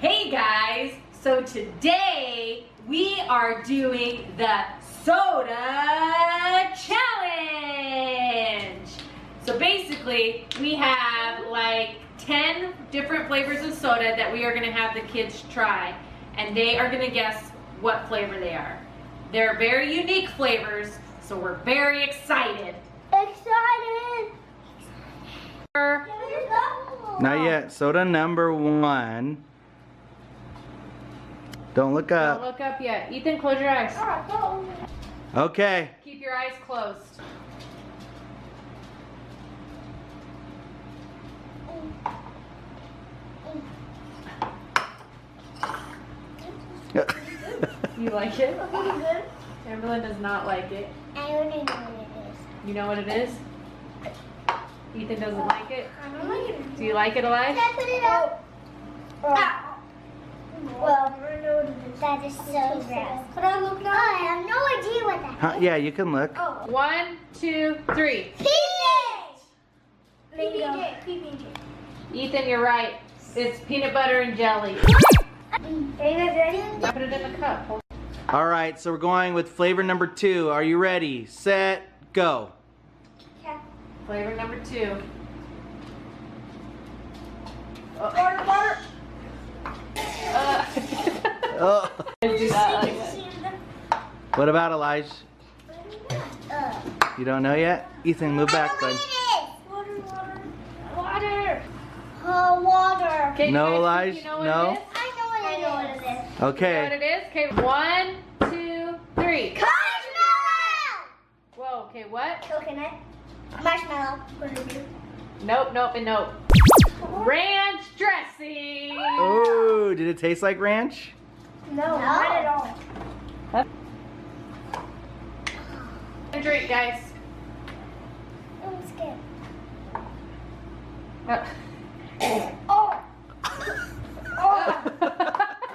Hey guys, so today we are doing the soda challenge. So basically we have like 10 different flavors of soda that we are going to have the kids try, and they are going to guess what flavor they are. They're very unique flavors, so we're very excited. Not yet. Soda number 1. Don't look up. Don't look up yet. Ethan, close your eyes. Okay. Keep your eyes closed. You like it? Emberlynn does not like it. I already know what it is. You know what it is? Ethan doesn't like it? I don't like it. Do you like it, Elijah? Can I put it up? Well, that is so gross. Could I look now? I have no idea what that is. Yeah, you can look. Oh. 1, 2, 3. PB&J. Ethan, you're right. It's peanut butter and jelly. Are you guys ready? Put it in the cup. Hold. All right, so we're going with flavor number 2. Are you ready? Set, go. Okay. Flavor number 2. Water. Oh. Do that like that. What about Elijah? You don't know yet? Ethan, move back, bud. Water. Oh, water. Okay, No, you guys Elijah, think you know no. what it is? I know what it is. You know what Okay. it is? Okay, 1, 2, 3. Marshmallow. Whoa, okay, what? Coconut. Marshmallow. Nope, nope, and nope. Ranch dressing. Oh, did it taste like ranch? No, not at all. Drink, guys. I'm scared. Oh. Oh. I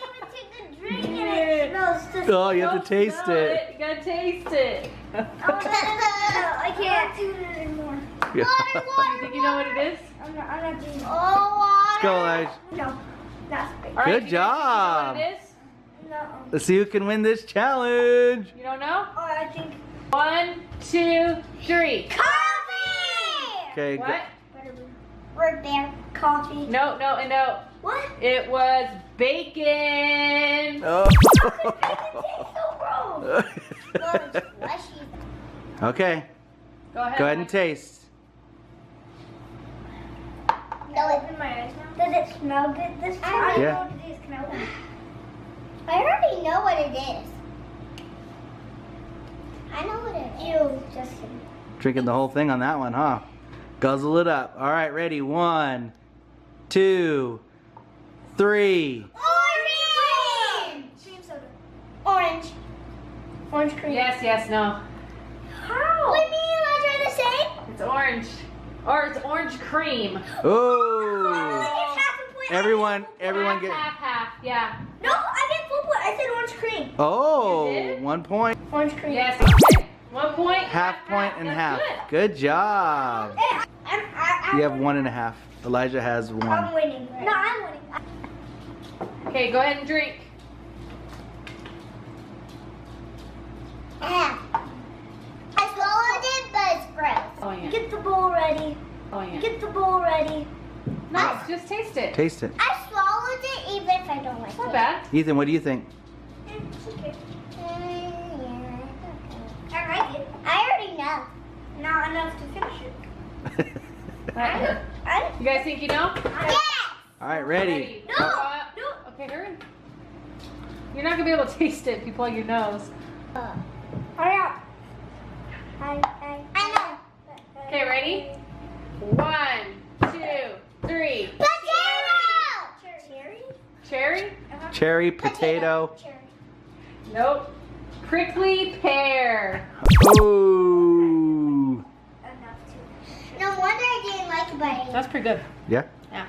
even take a drink and it smells just. Oh, you have to taste it. You gotta taste it. I can't do it anymore. Yeah. You think you know what it is? I'm not doing it. Oh, water. Let's go, Elijah. No, that's big. All right, Good you guys think job. You know what it is? No. Let's see who can win this challenge. You don't know? Oh, I think. 1, 2, 3. Coffee! Okay. What? Root beer. Coffee. No, no, and no. What? It was bacon. Oh. How could bacon taste so gross? Well, it's fleshy. Okay. Go ahead. Go ahead and taste. No, it's in my eyes now. Does it smell good this time? I don't Yeah. know what it is. Can I open it? I already know what it is. I know what it is. Ew, just kidding. Drinking the whole thing on that one, huh? Guzzle it up. All right, ready? 1, 2, 3. Orange! Cream soda. Orange. Orange cream. Yes, yes, no. How? What do you mean? I try the same? It's orange. Or it's orange cream. Oh. I get half a point. Everyone get. Half, yeah. No, I get full point. I said orange cream. Oh, You did? 1 point. Orange cream. Yes, okay. 1 point. Half point and That's half. good. Good job. You have 1.5. Elijah has 1. I'm winning. Right? No, I'm winning. Okay, go ahead and drink. I swallowed it, but it's gross. Oh, yeah. Get the bowl ready. Oh, yeah. Get the bowl ready. Nice, just taste it. Taste it. I swallowed it even if I don't like It's not it. bad. Ethan, what do you think? It's okay. I like it. I already know. Not enough to finish it. You guys think you know? Yes! All right, ready. No. No. Okay, hurry. You're not gonna be able to taste it if you plug your nose. Hurry up. I know. Okay, ready? 1, 2, 3. Potato! Cherry? Cherry? Cherry, potato. Cherry. Nope. Prickly pear. Ooh. Enough to. No wonder I didn't like it, but That's pretty good. Yeah. Yeah.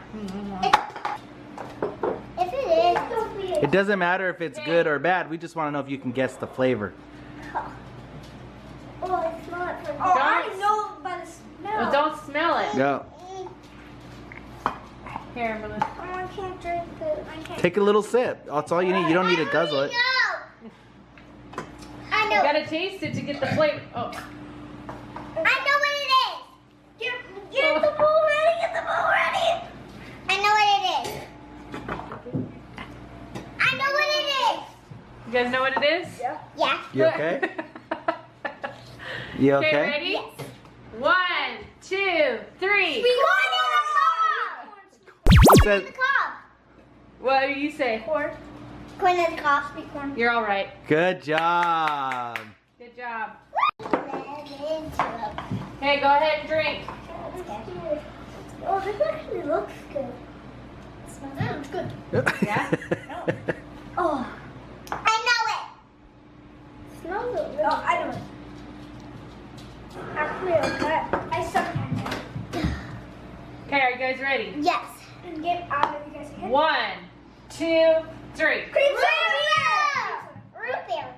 if it is, It doesn't matter if it's good or bad. We just want to know if you can guess the flavor. oh, I smell it from I know by the smell. Well, don't smell it. Go. Here, I'm gonna. Oh, I can't drink it. I Take a little sip. That's all you need. You don't need to guzzle it. I know. You gotta taste it to get the flavor. Oh. I know what it is. Get the bowl ready. Get the bowl ready. I know what it is. I know what it is. You guys know what it is? Yeah. You okay? You okay? Okay, ready? Yes. 1, 2, 3. Corn in the Who cob. said? What do you say? Corn in the cob. Sweet corn. You're all right. Good job. Good job. Okay, go ahead and drink. Oh, this actually looks good. It smells good. Yeah? Oh, I know it. Smells it. Oh, I know it. Actually, okay. I sometimes know. Okay, are you guys ready? Yes. And get out of you guys' head. 1, 2, 3. Cream soda. Root beer.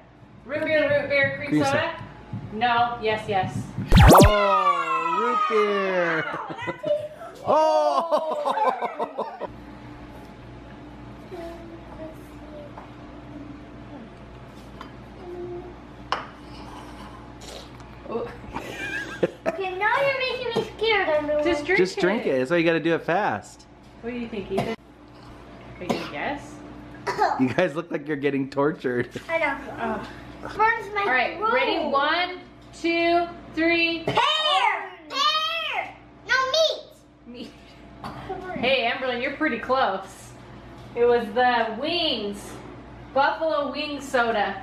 Root beer, cream Cream soda? soda. No, yes, yes. Oh, root beer. Oh. Oh. Okay, now you're making me scared. Just drink Just drink it. That's why you got to do it fast. What do you think, Ethan? Are you gonna guess? You guys look like you're getting tortured. I know. Oh. Burns my All right, throat. ready? 1, 2, 3. Pear. Pear. No meat. Me. Hey, Emberlynn, you're pretty close. It was the wings. Buffalo wing soda.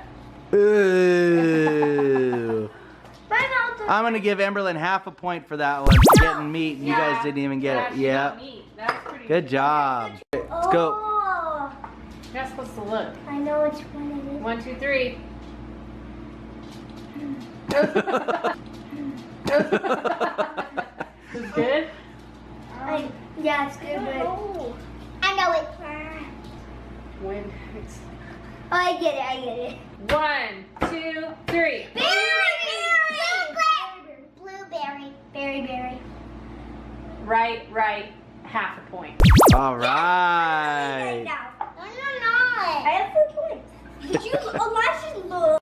Ooh. My mouth is- I'm going to give Emberlynn half a point for that one for getting meat, and you guys didn't even get it. Actually Yeah. not meat. That's pretty Good job. Let's go. Oh, You're not supposed to look. I know which one it is. 1, 2, 3. Is it good? Yeah, it's good, but I know it. When? Oh, I get it. 1, 2, 3. Blueberry. Berry. Right. Half a point. All right. No. I have 4 points. Did you? Elijah's look.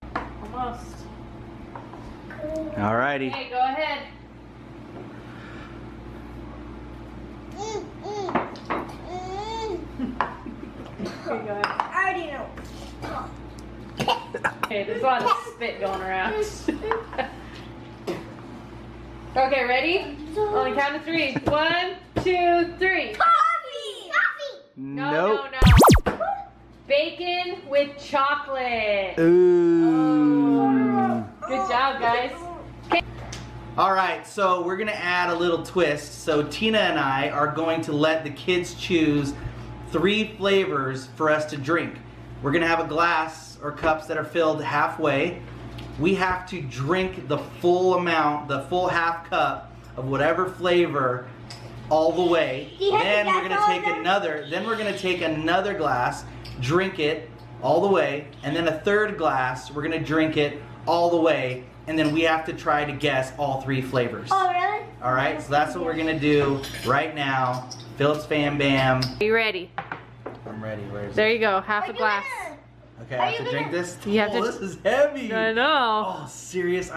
Almost. All righty. Okay, go ahead. Okay, go ahead. I already know. Okay, there's a lot of spit going around. Okay, ready? On the count of 3. 1, 2, 3. Coffee. No, Nope. no. Bacon with chocolate. Ooh. Good job, guys. All right, so we're gonna add a little twist. So Tina and I are going to let the kids choose 3 flavors for us to drink. We're gonna have a glass or cups that are filled halfway. We have to drink the full amount, the full half cup of whatever flavor all the way. Do you have to Then we're guess gonna all take of them? another glass, drink it all the way, and then a third glass, we're gonna drink it all the way, and then we have to try to guess all 3 flavors. Oh, really? All right, so that's what we're gonna do right now. Phillips FamBam. Are you ready? I'm ready. Where is There it? you go, half a glass. Okay, Are I have you to drink gonna- this. You have to- This is heavy. I know. Oh, serious?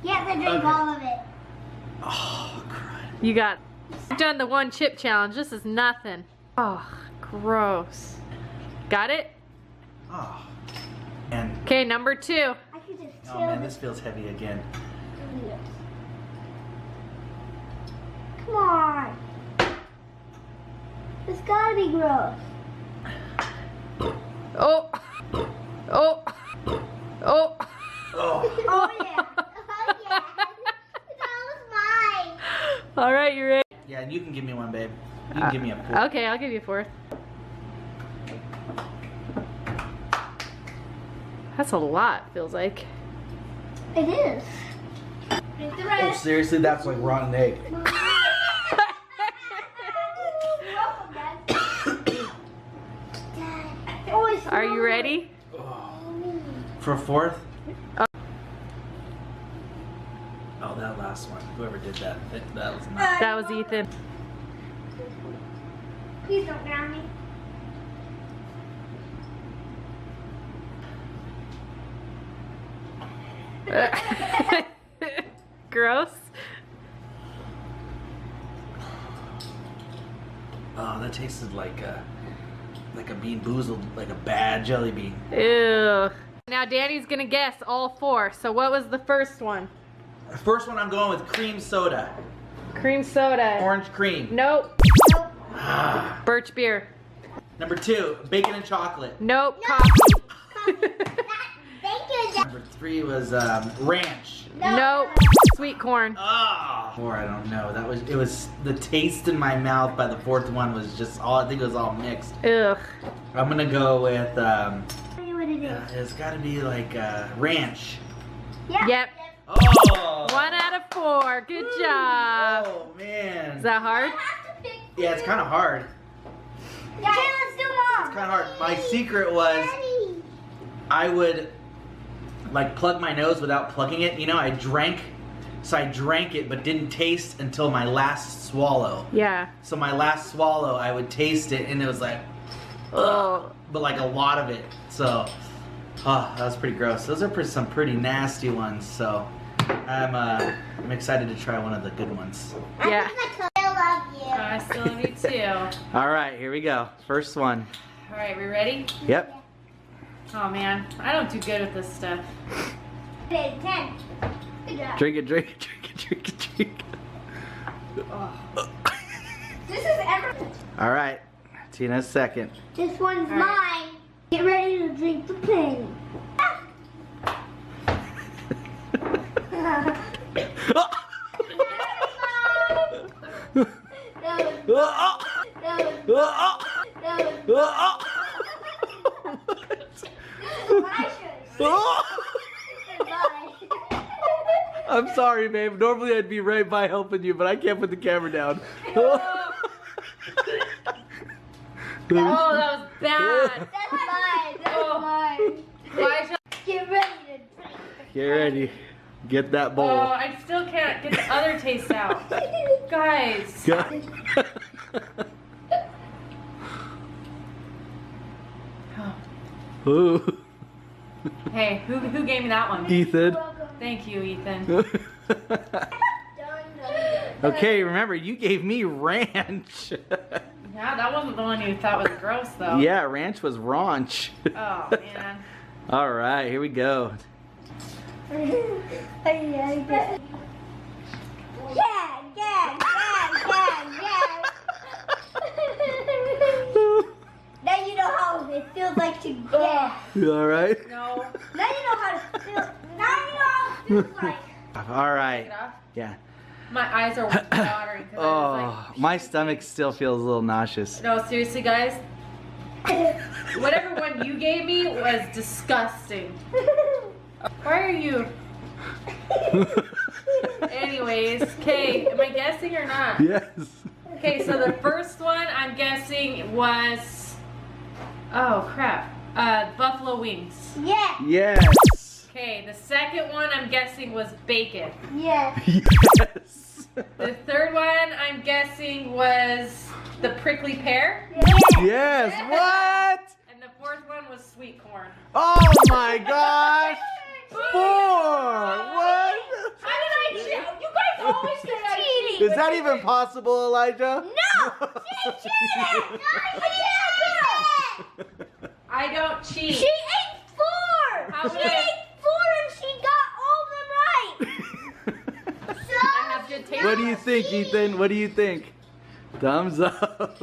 You have to drink Okay. all of it. Oh, crud. You got. You've done the 1 chip challenge. This is nothing. Oh, gross. Got it? Oh. And Okay, number 2. I could just oh man, this feels heavy again. Come on. It's gotta be gross. Oh. Oh. Oh. Oh. Oh yeah. Oh yeah. That was mine. All right, you ready? Yeah, you can give me one, babe. You can give me a 4. Okay, I'll give you a 4th. That's a lot, feels like. It is. Drink the Oh, rest. seriously? That's like rotten egg. Are you ready? For a 4th? Oh, that last one. Whoever did that, that was not. That was Ethan. Please don't drown me. Gross. Oh, that tasted like a Bean Boozled, like a bad jelly bean. Ew. Now Danny's gonna guess all 4. So what was the first one? The first one I'm going with cream soda. Cream soda. Orange cream. Nope. Ah. Birch beer. Number 2, bacon and chocolate. Nope. No. Coffee. Thank you. Number 3 was ranch. Nope. Sweet corn. Ah. 4, I don't know. It was the taste in my mouth by the 4th one was just all, I think it was all mixed. Ugh. I'm gonna go with What it is? it's gotta be like ranch. Yeah. Yep. Oh! 1 out of 4. Good job. Oh man. Is that hard? Yeah, it's kind of hard. Okay, let's do more. It's kind of hard. My secret was I would like plug my nose without plugging it. You know, I drank it but didn't taste until my last swallow. Yeah. So my last swallow, I would taste it and it was like, ugh, but like a lot of it. So, that was pretty gross. Those are some pretty nasty ones. So, I'm excited to try one of the good ones. Yeah. I love you. I still love you too. All right, here we go. First one. All right, we ready? Yep. Oh man, I don't do good with this stuff. 10. Good job. Drink it, drink it, drink it, drink it, drink it. Oh. This is everything. All right, Tina's second. This one's All right. mine. Get ready to drink the pain. I'm sorry, babe. Normally I'd be right by helping you, but I can't put the camera down. Oh, that was bad. That's mine. That's Oh. mine. Why should Get ready to drink. Get ready. Get that bowl. Oh, I still can't get the other taste out. Guys. Ooh. Hey, who gave me that one? Ethan. Thank you, Ethan. Okay, remember, you gave me ranch. Yeah, that wasn't the one you thought was gross, though. Yeah, ranch was raunch. Oh, man. All right, here we go. Now you know how it feels like to get. You all right? No. Now you know how to feel. Now you know how it feels like. All Take right. it off. Yeah. My eyes are watering. Oh, my stomach still feels a little nauseous. No, seriously, guys. Whatever one you gave me was disgusting. Why are you? Anyways, okay, am I guessing or not? Yes. Okay, so the first one I'm guessing was, oh crap, buffalo wings. Yeah. Yes. Okay, the second one I'm guessing was bacon. Yeah. Yes. The third one I'm guessing was the prickly pear. Yes. What? And the fourth one was sweet corn. Oh my gosh. 4. What? How did I cheat? You guys always say I cheat. Is that even possible, Elijah? No. She cheated. I don't cheat. She ate 4. How She did I- ate 4 and she got all of them right. So I have good taste. What do you think, Ethan? What do you think? Thumbs up.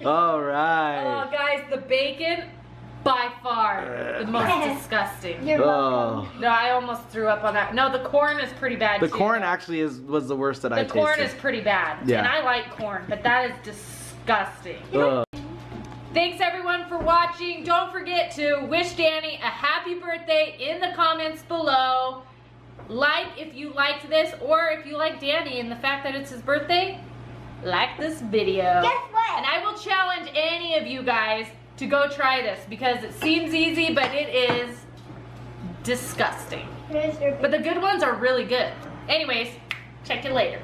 All Oh, right. guys, the bacon, by far, the most disgusting. You're Oh. No, I almost threw up on that. No, the corn is pretty bad, The too. corn actually was the worst that I The tasted. corn is pretty bad. Yeah. And I like corn, but that is disgusting. Ugh. Thanks, everyone, for watching. Don't forget to wish Danny a happy birthday in the comments below. Like if you liked this, or if you like Danny and the fact that it's his birthday, like this video. Guess what? And I will challenge any of you guys to go try this because it seems easy, but it is disgusting. Here's your But the good ones are really good. Anyways, check you later.